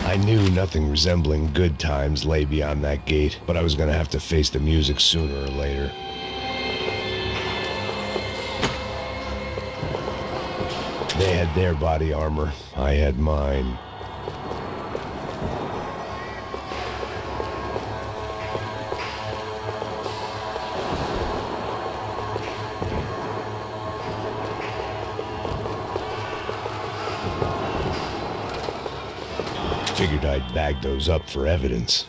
I knew nothing resembling good times lay beyond that gate, but I was gonna have to face the music sooner or later. They had their body armor, I had mine. Figured I'd bag those up for evidence.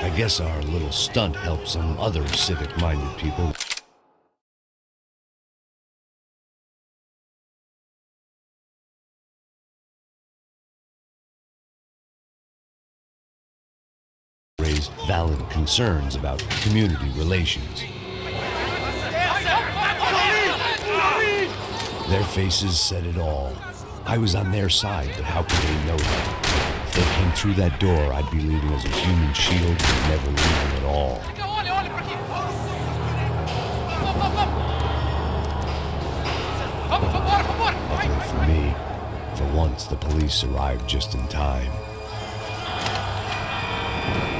I guess our little stunt helped some other civic-minded people. Raise valid concerns about community relations. Their faces said it all. I was on their side, but how could they know that? If they came through that door, I'd be leaving as a human shield and never leaving at all. Luckily for me, for once the police arrived just in time.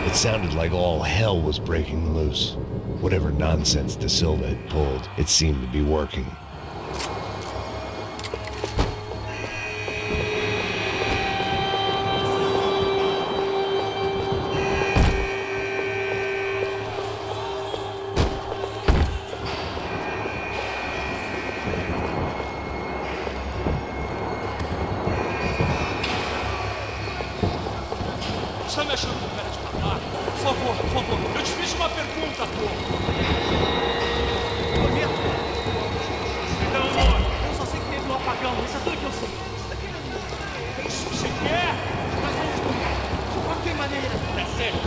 It sounded like all hell was breaking loose. Whatever nonsense De Silva had pulled, it seemed to be working. Está me achando com cara de matar? Por favor, eu te fiz uma pergunta, pô. Prometo. Então, amor, eu só sei que teve um apagão, isso é tudo que eu sei. É isso que você quer? Mas vamos de qualquer maneira, é sério.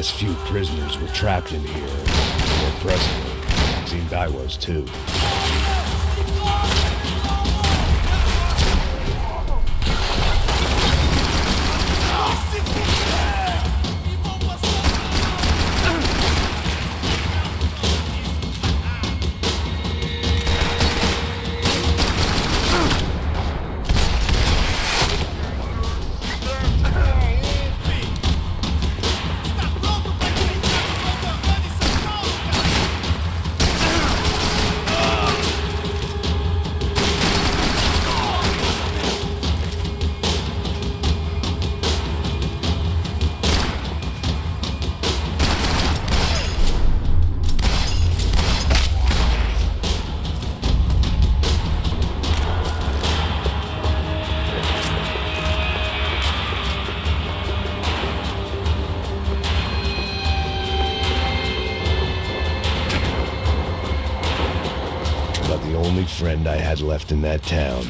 last few prisoners were trapped in here. More presently, seemed I was too. Friend I had left in that town.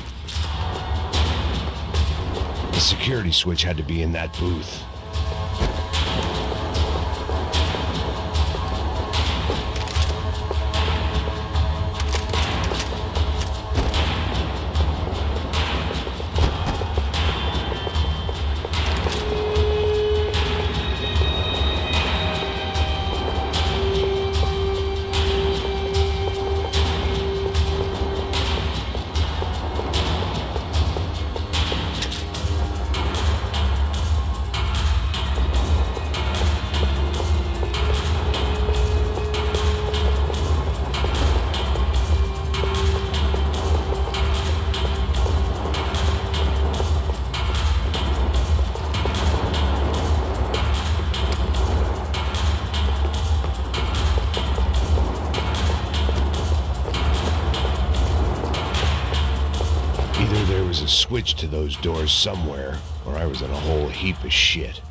The security switch had to be in that booth. There was a switch to those doors somewhere, or I was in a whole heap of shit.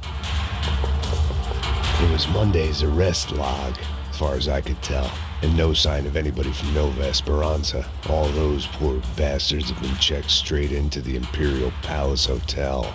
It was Monday's arrest log, as far as I could tell, and no sign of anybody from Nova Esperanza. All those poor bastards have been checked straight into the Imperial Palace Hotel.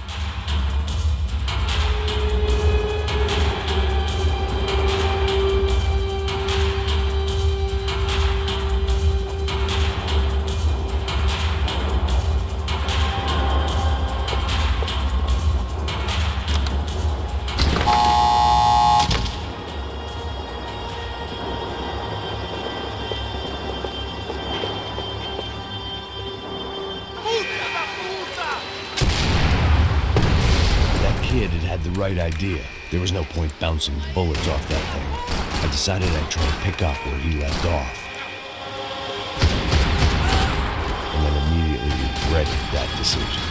Right idea. There was no point bouncing bullets off that thing. I decided I'd try and pick up where he left off. And then immediately regretted that decision.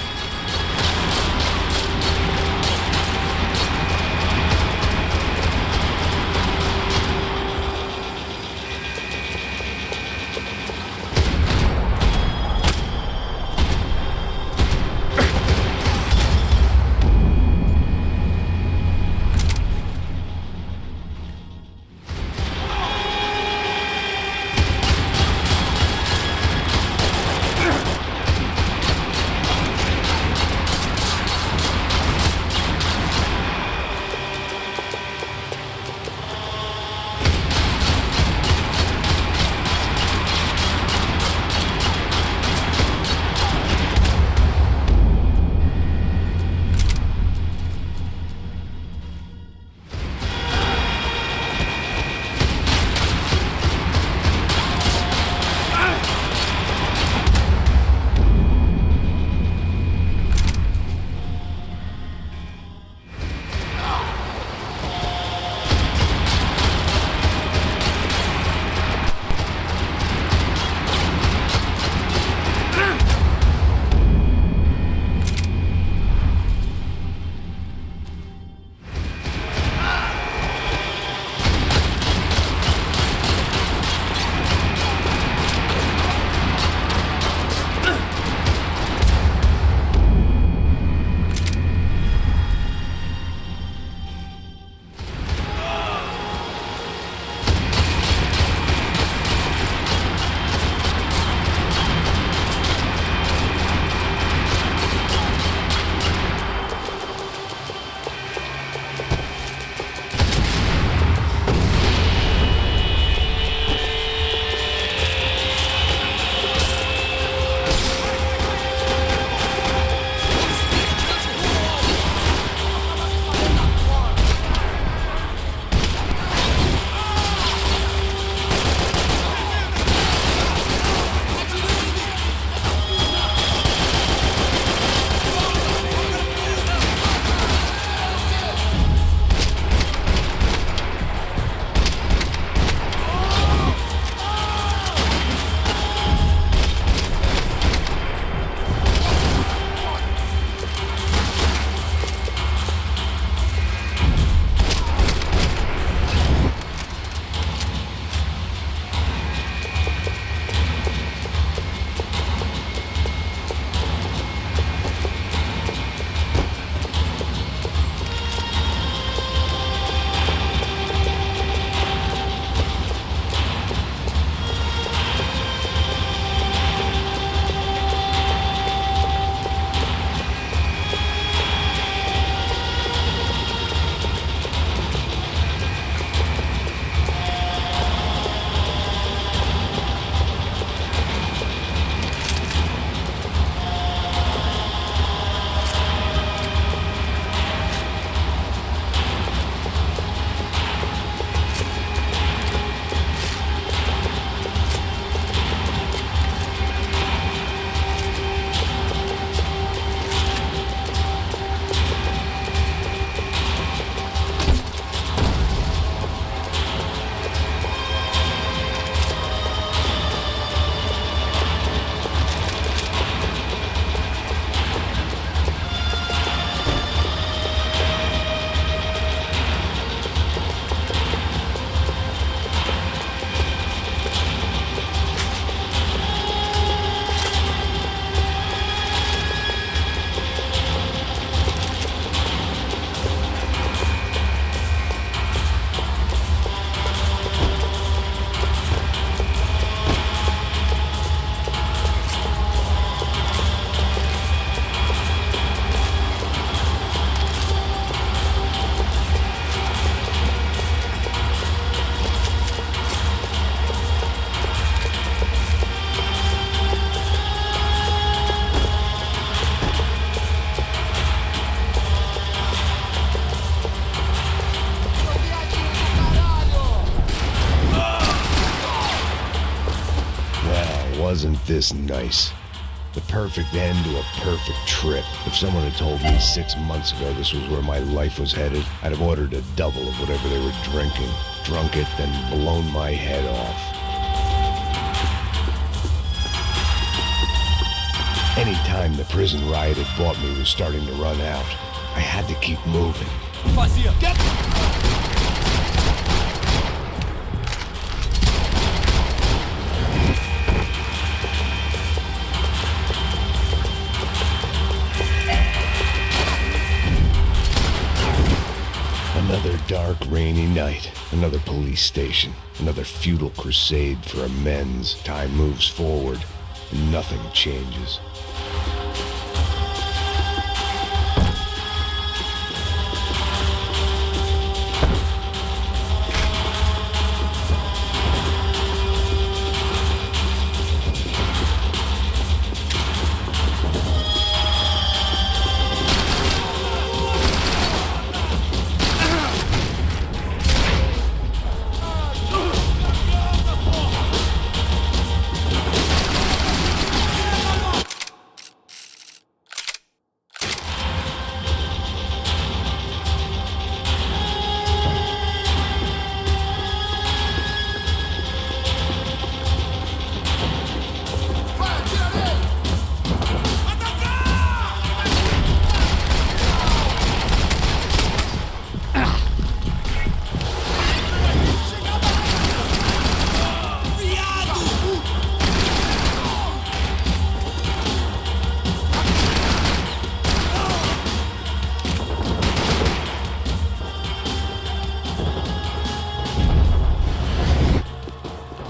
Isn't this nice? The perfect end to a perfect trip. If someone had told me 6 months ago this was where my life was headed, I'd have ordered a double of whatever they were drinking, drunk it, then blown my head off. Any time the prison riot had bought me was starting to run out, I had to keep moving. Fazia! Get! Another dark, rainy night. Another police station. Another futile crusade for amends. Time moves forward, and nothing changes.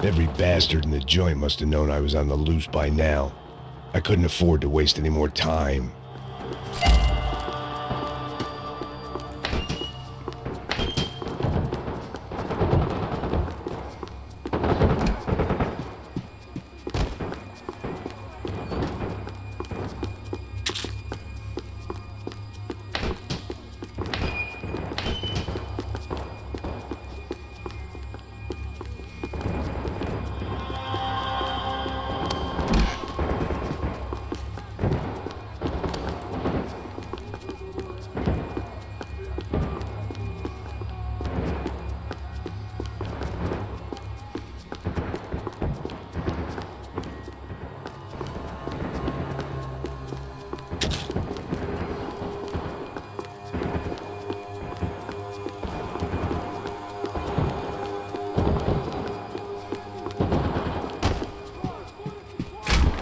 Every bastard in the joint must have known I was on the loose by now. I couldn't afford to waste any more time.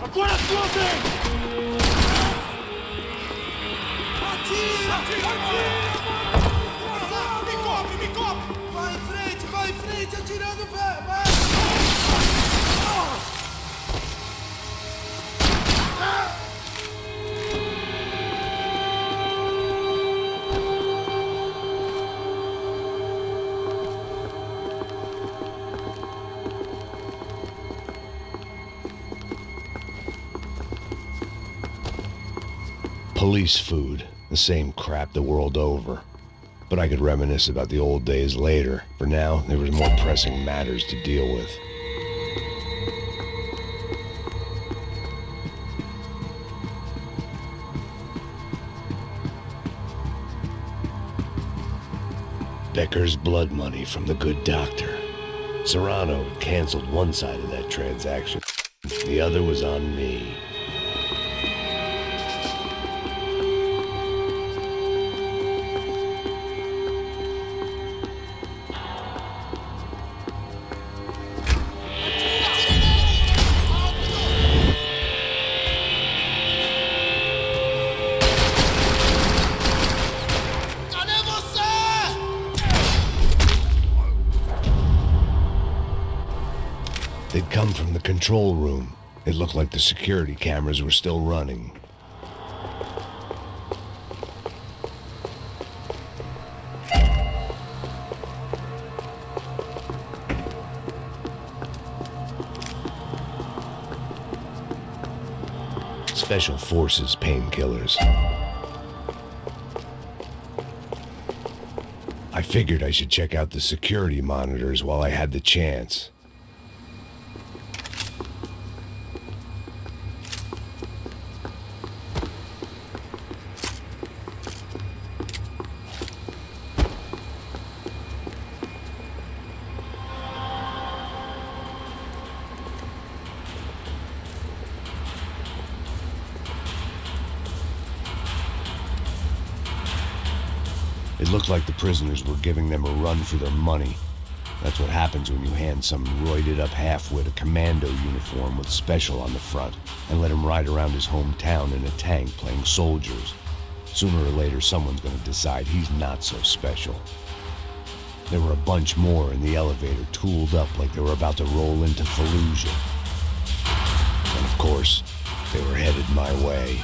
Agora sua vez! Atira! Me cobre, me cobre! Vai em frente, atirando, vai! Police food, the same crap the world over. But I could reminisce about the old days later. For now, there was more pressing matters to deal with. Becker's blood money from the good doctor. Serrano had canceled one side of that transaction. The other was on me. They'd come from the control room. It looked like the security cameras were still running. Special Forces painkillers. I figured I should check out the security monitors while I had the chance. It looked like the prisoners were giving them a run for their money. That's what happens when you hand some roided-up halfwit a commando uniform with special on the front and let him ride around his hometown in a tank playing soldiers. Sooner or later, someone's going to decide he's not so special. There were a bunch more in the elevator, tooled up like they were about to roll into Fallujah. And of course, they were headed my way.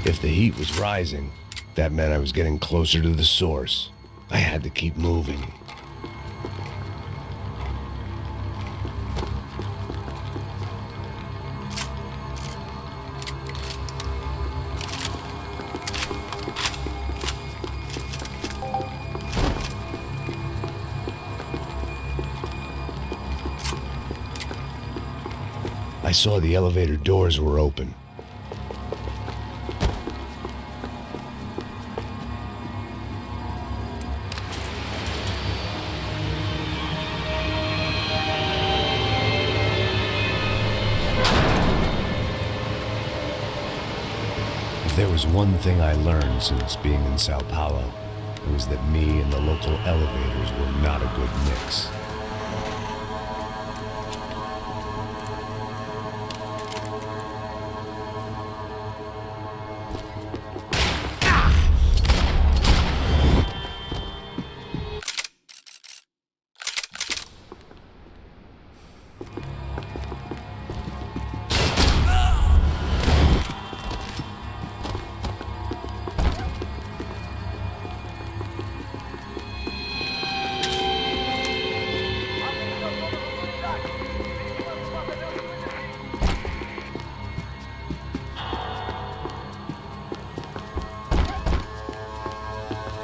If the heat was rising, that meant I was getting closer to the source. I had to keep moving. I saw the elevator doors were open. If there was one thing I learned since being in Sao Paulo, it was that me and the local elevators were not a good mix.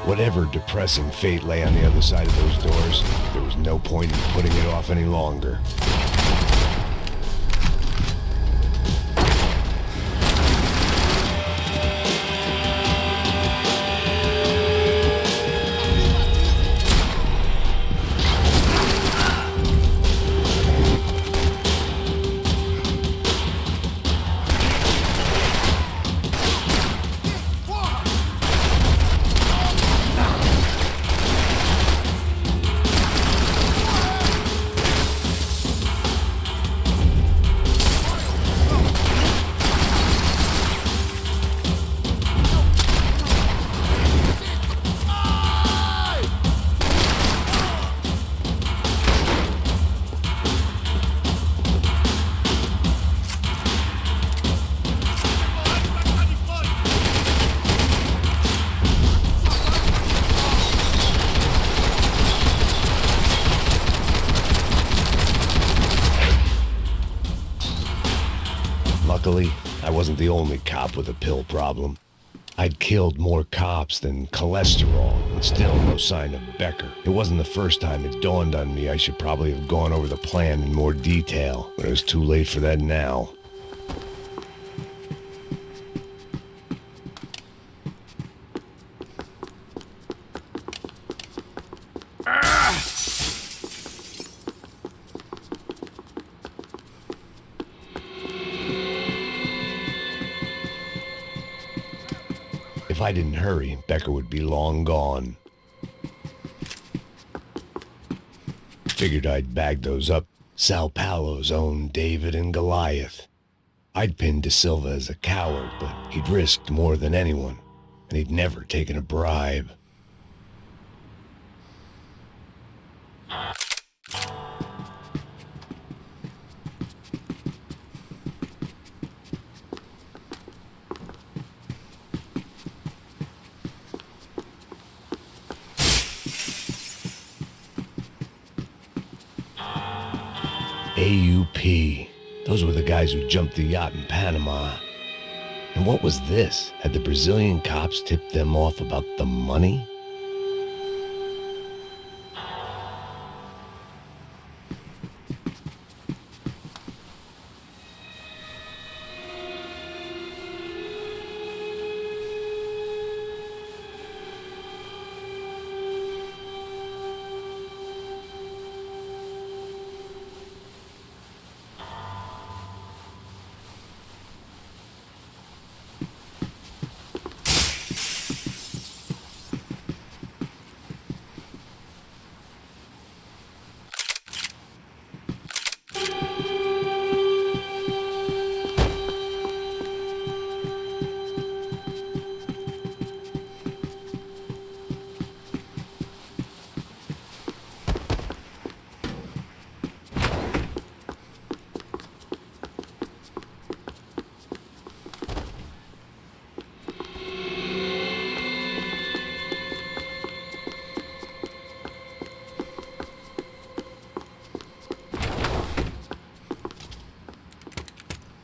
Whatever depressing fate lay on the other side of those doors, there was no point in putting it off any longer. Luckily, I wasn't the only cop with a pill problem. I'd killed more cops than cholesterol, and still no sign of Becker. It wasn't the first time it dawned on me I should probably have gone over the plan in more detail, but it was too late for that now. If I didn't hurry, Becker would be long gone. Figured I'd bag those up. Sao Paulo's own David and Goliath. I'd pinned De Silva as a coward, but he'd risked more than anyone, and he'd never taken a bribe. AUP, Those were the guys who jumped the yacht in Panama. And what was this? Had the Brazilian cops tipped them off about the money?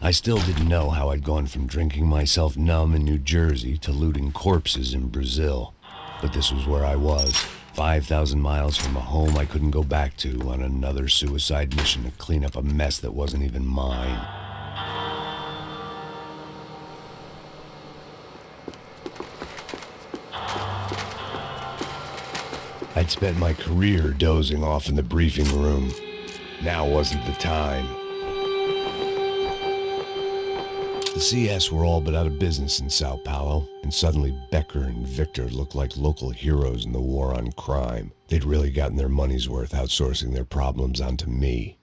I still didn't know how I'd gone from drinking myself numb in New Jersey to looting corpses in Brazil. But this was where I was, 5,000 miles from a home I couldn't go back to, on another suicide mission to clean up a mess that wasn't even mine. I'd spent my career dozing off in the briefing room. Now wasn't the time. The CS were all but out of business in Sao Paulo, and suddenly Becker and Victor looked like local heroes in the war on crime. They'd really gotten their money's worth outsourcing their problems onto me.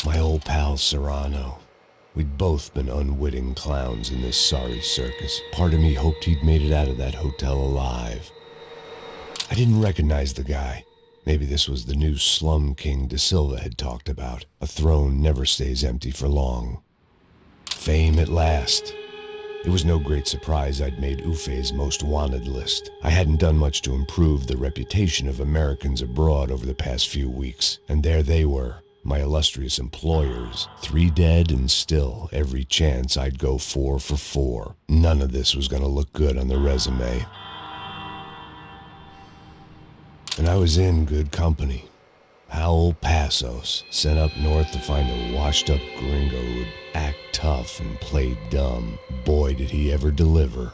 My old pal Serrano. We'd both been unwitting clowns in this sorry circus. Part of me hoped he'd made it out of that hotel alive. I didn't recognize the guy. Maybe this was the new slum king De Silva had talked about. A throne never stays empty for long. Fame at last. It was no great surprise I'd made Ufe's most wanted list. I hadn't done much to improve the reputation of Americans abroad over the past few weeks, and there they were, my illustrious employers, 3 dead and still every chance I'd go 4 for 4. None of this was going to look good on the resume. And I was in good company. Howell Passos, sent up north to find a washed-up gringo who'd act tough and play dumb. Boy, did he ever deliver.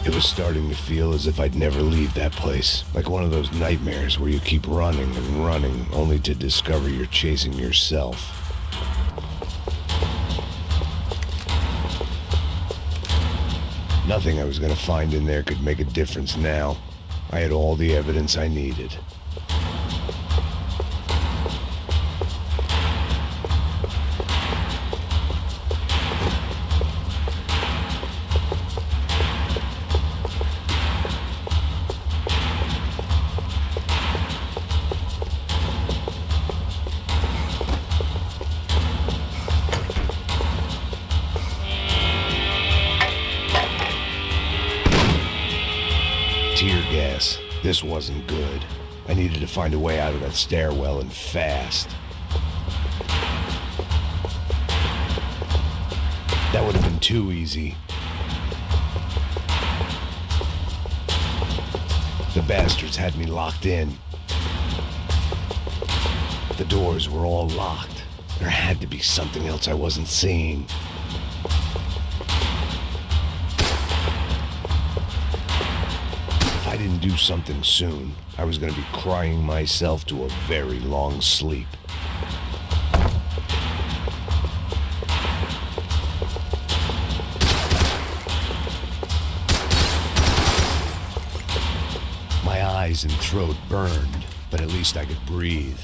It was starting to feel as if I'd never leave that place. Like one of those nightmares where you keep running and running, only to discover you're chasing yourself. Nothing I was going to find in there could make a difference now. I had all the evidence I needed. tear gas. This wasn't good. I needed to find a way out of that stairwell and fast. That would have been too easy. The bastards had me locked in. The doors were all locked. There had to be something else I wasn't seeing. If I didn't do something soon, I was going to be crying myself to a very long sleep. My eyes and throat burned, but at least I could breathe.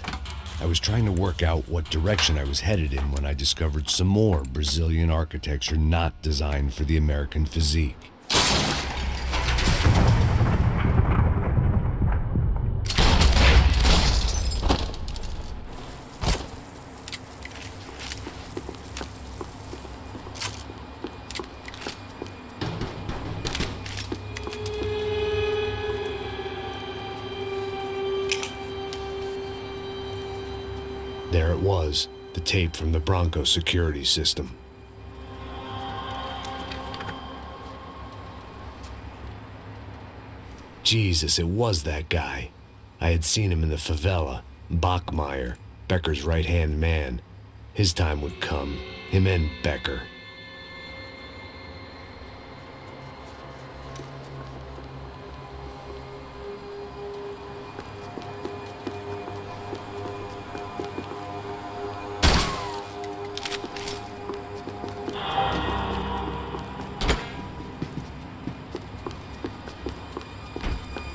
I was trying to work out what direction I was headed in when I discovered some more Brazilian architecture not designed for the American physique. There it was, the tape from the Bronco security system. Jesus, it was that guy. I had seen him in the favela, Bachmeyer, Becker's right-hand man. His time would come, him and Becker.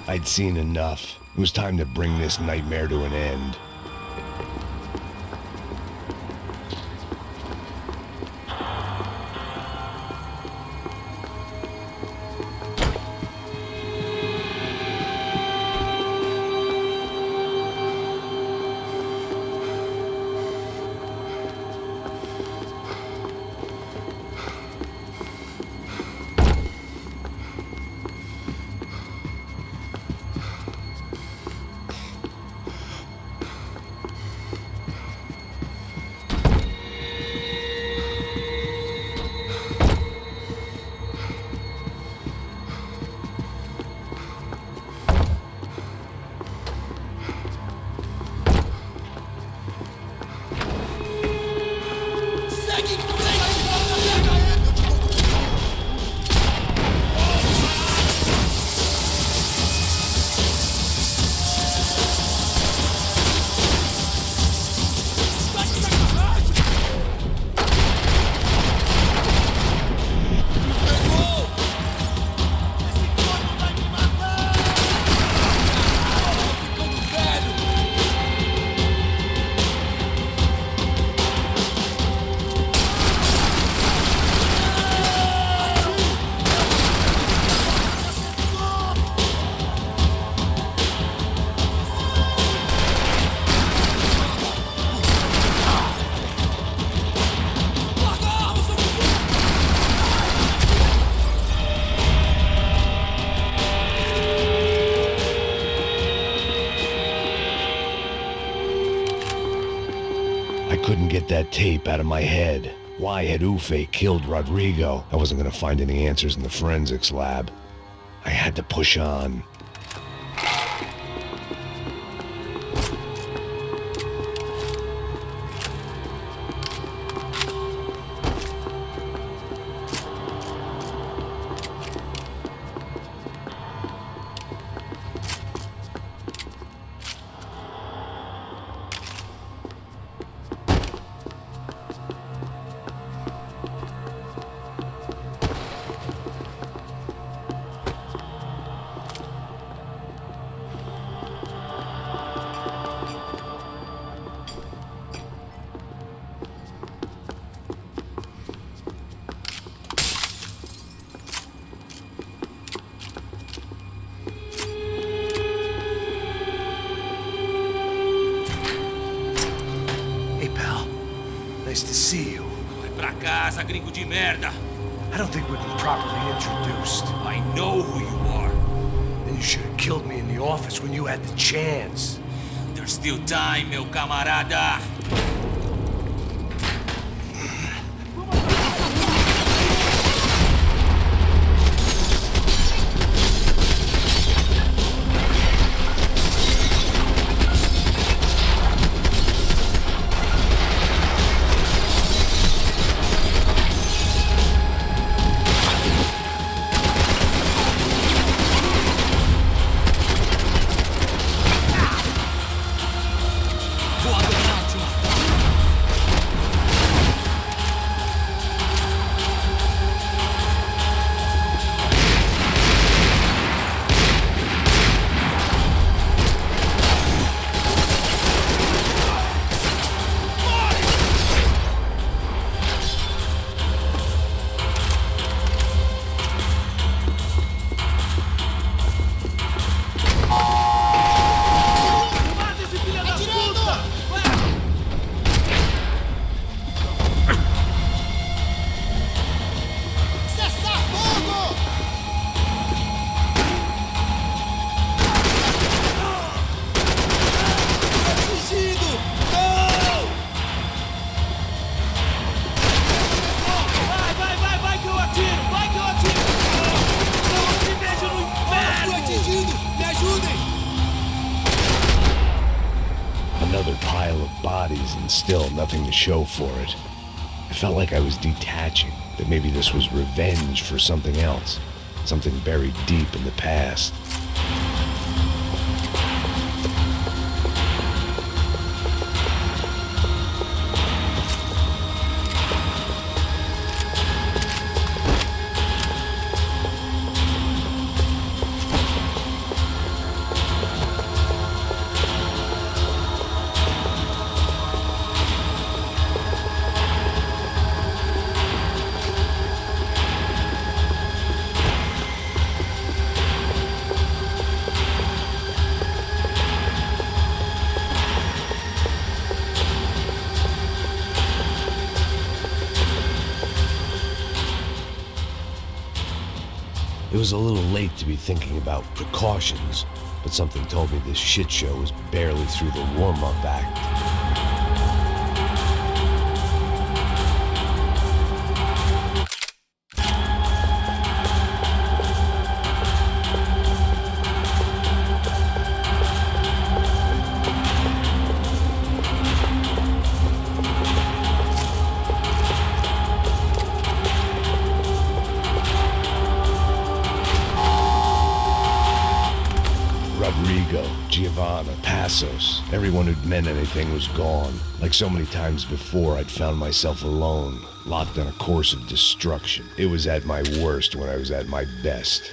I'd seen enough. It was time to bring this nightmare to an end. I couldn't get that tape out of my head. Why had Ufe killed Rodrigo? I wasn't going to find any answers in the forensics lab. I had to push on. Nice to see you. Vai pra casa, gringo de merda. I don't think we've been properly introduced. I know who you are. Then you should killed me in the office when you had the chance. There's still time, meu camarada. Another pile of bodies and still nothing to show for it. I felt like I was detaching, that maybe this was revenge for something else, something buried deep in the past. It was a little late to be thinking about precautions, but something told me this shit show was barely through the warm-up act. Rodrigo, Giovanna, Passos, everyone who'd meant anything was gone. Like so many times before, I'd found myself alone, locked on a course of destruction. It was at my worst when I was at my best.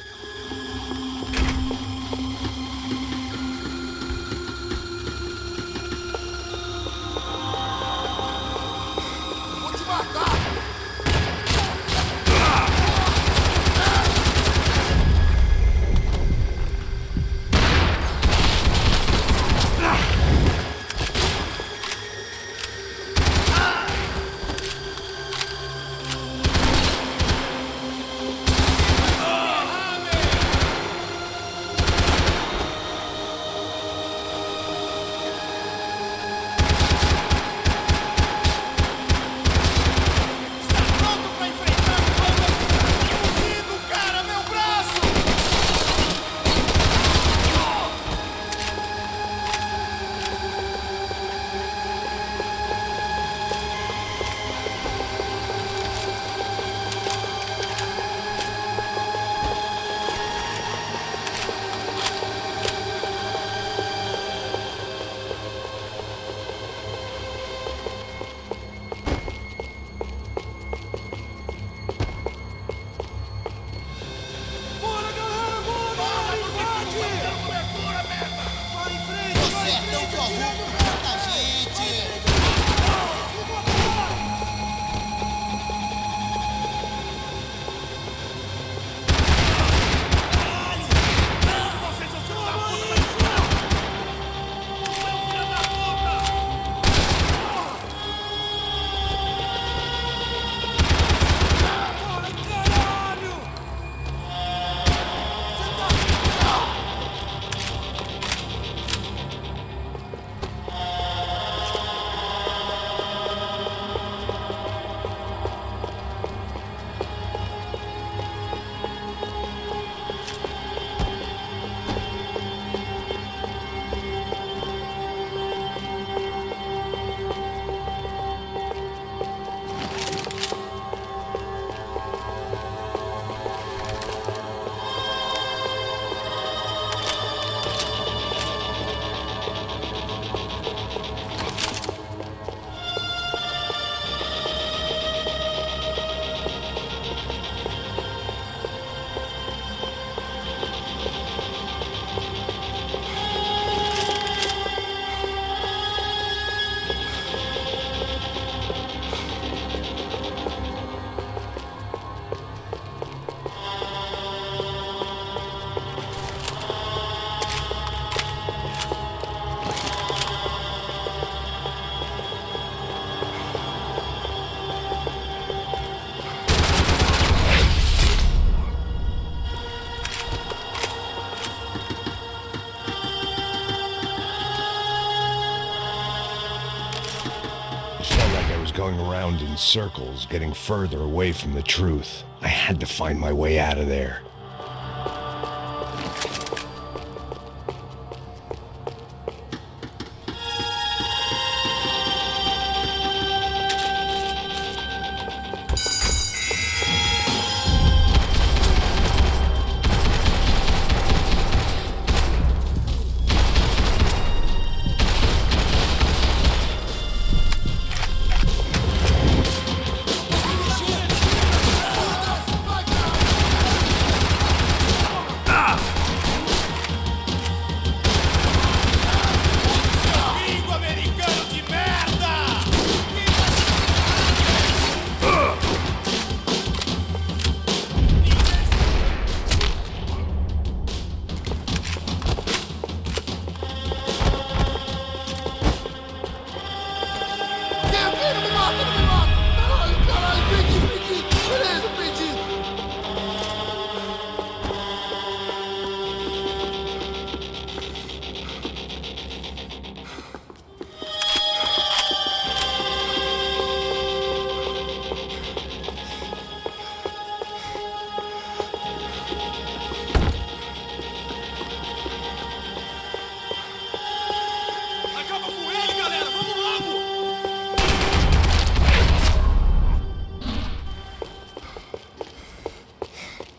going around in circles, getting further away from the truth. I had to find my way out of there.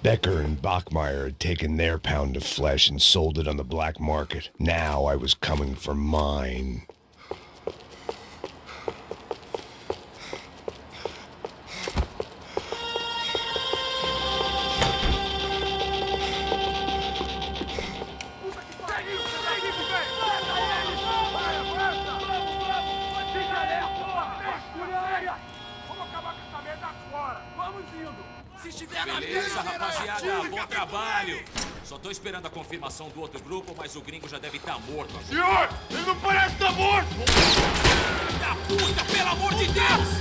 Becker and Bachmeyer had taken their pound of flesh and sold it on the black market. Now I was coming for mine. Beleza, rapaziada, bom trabalho. Só tô esperando a confirmação do outro grupo, mas o gringo já deve estar morto agora. Senhor, ele não parece estar morto! Da puta, pelo amor de Deus!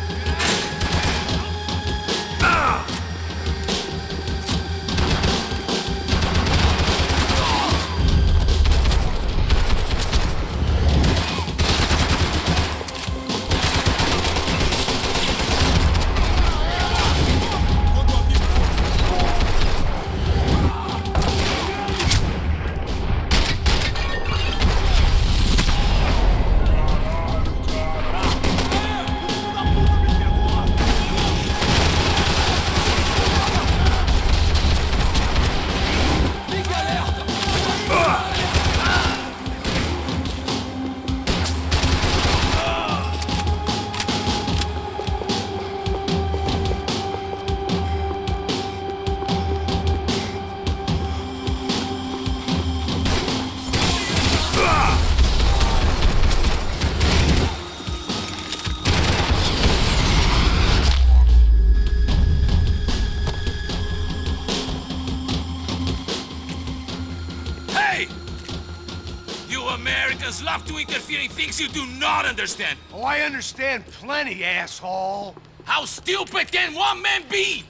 Americans love to interfere in things you do not understand. Oh, I understand plenty, asshole. How stupid can one man be?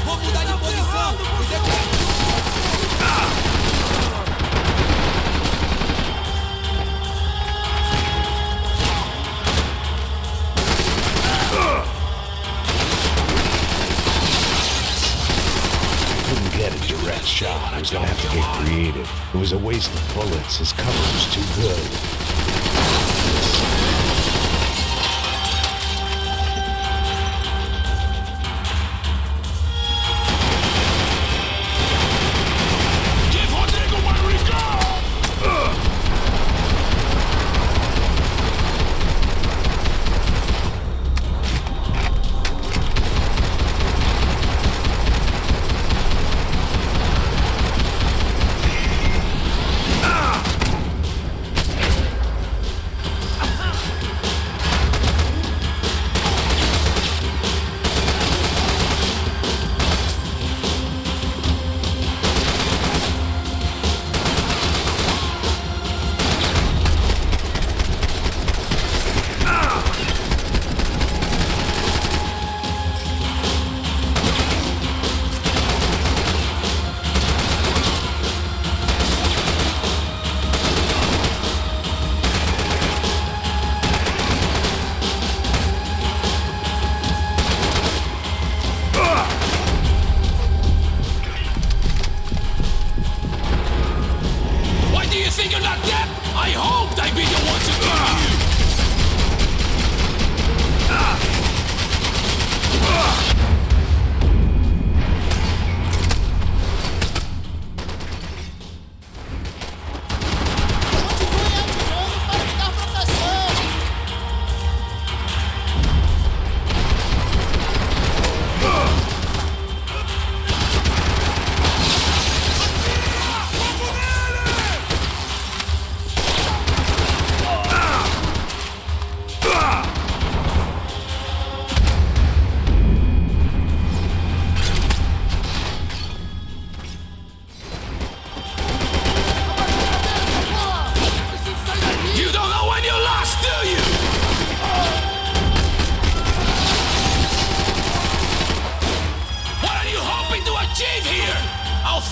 Vou mudar de posição. Get a direct shot. I was gonna have to get creative. It was a waste of bullets. His cover was too good.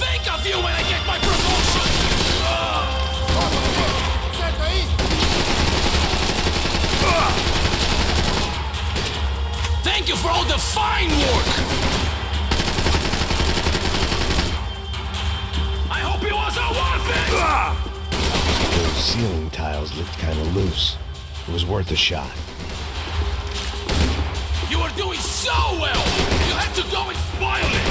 think of you when I get my promotion! Thank you for all the fine work! I hope it was all worth it! Those ceiling tiles looked kind of loose. It was worth a shot. You were doing so well! You had to go and spoil it!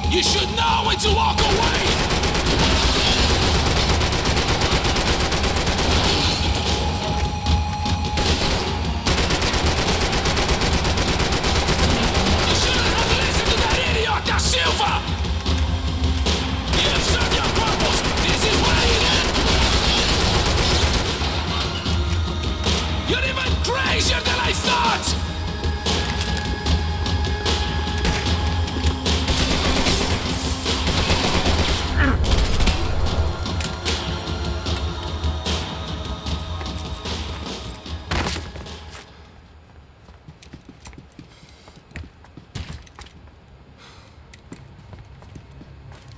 You should know when to walk away! You shouldn't have listened to that idiot, Da Silva! You have served your purpose! This is where you end! You're even crazier than I thought!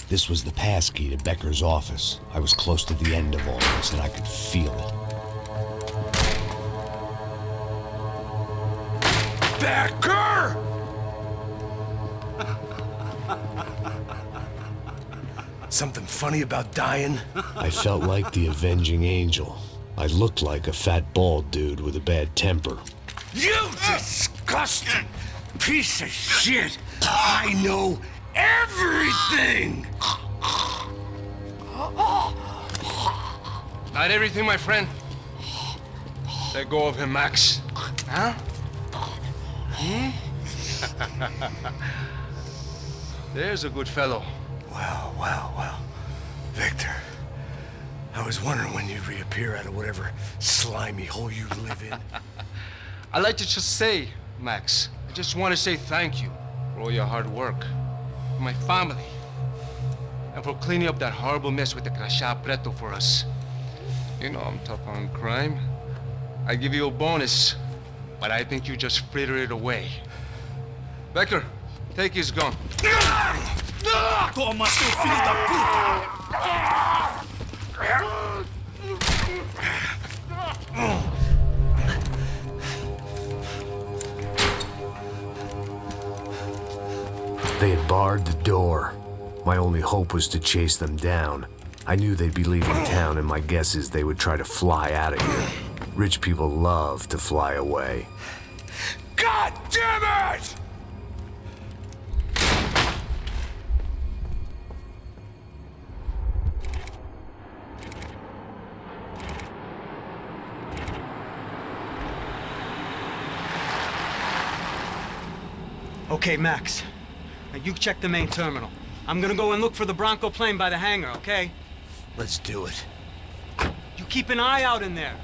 This was the passkey to Becker's office. I was close to the end of all this, and I could feel it. Becker! Something funny about dying? I felt like the avenging angel. I looked like a fat bald dude with a bad temper. You disgusting piece of shit! I know everything! Not everything, my friend. Let go of him, Max. Huh? There's a good fellow. Well. Victor, I was wondering when you'd reappear out of whatever slimy hole you live in. I'd like to just say, Max, I just want to say thank you for all your hard work, for my family, and for cleaning up that horrible mess with the Crachá Preto for us. You know I'm tough on crime. I give you a bonus, but I think you just frittered it away. Becker, take his gun. Toma, seu filho da puta! They had barred the door. My only hope was to chase them down. I knew they'd be leaving town, and my guess is they would try to fly out of here. Rich people love to fly away. God damn it! Okay, Max. Now you check the main terminal. I'm gonna go and look for the Bronco plane by the hangar, okay? Let's do it. You keep an eye out in there.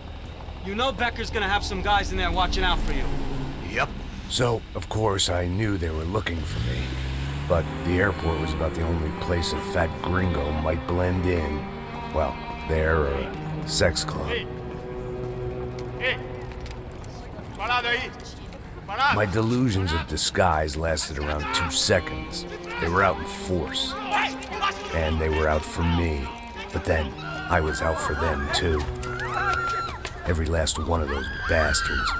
You know Becker's gonna have some guys in there watching out for you. Yep. So, of course, I knew they were looking for me. But the airport was about the only place a fat gringo might blend in. Well, there or a sex club. My delusions of disguise lasted around 2 seconds. They were out in force. And they were out for me. But then, I was out for them too. Every last one of those bastards.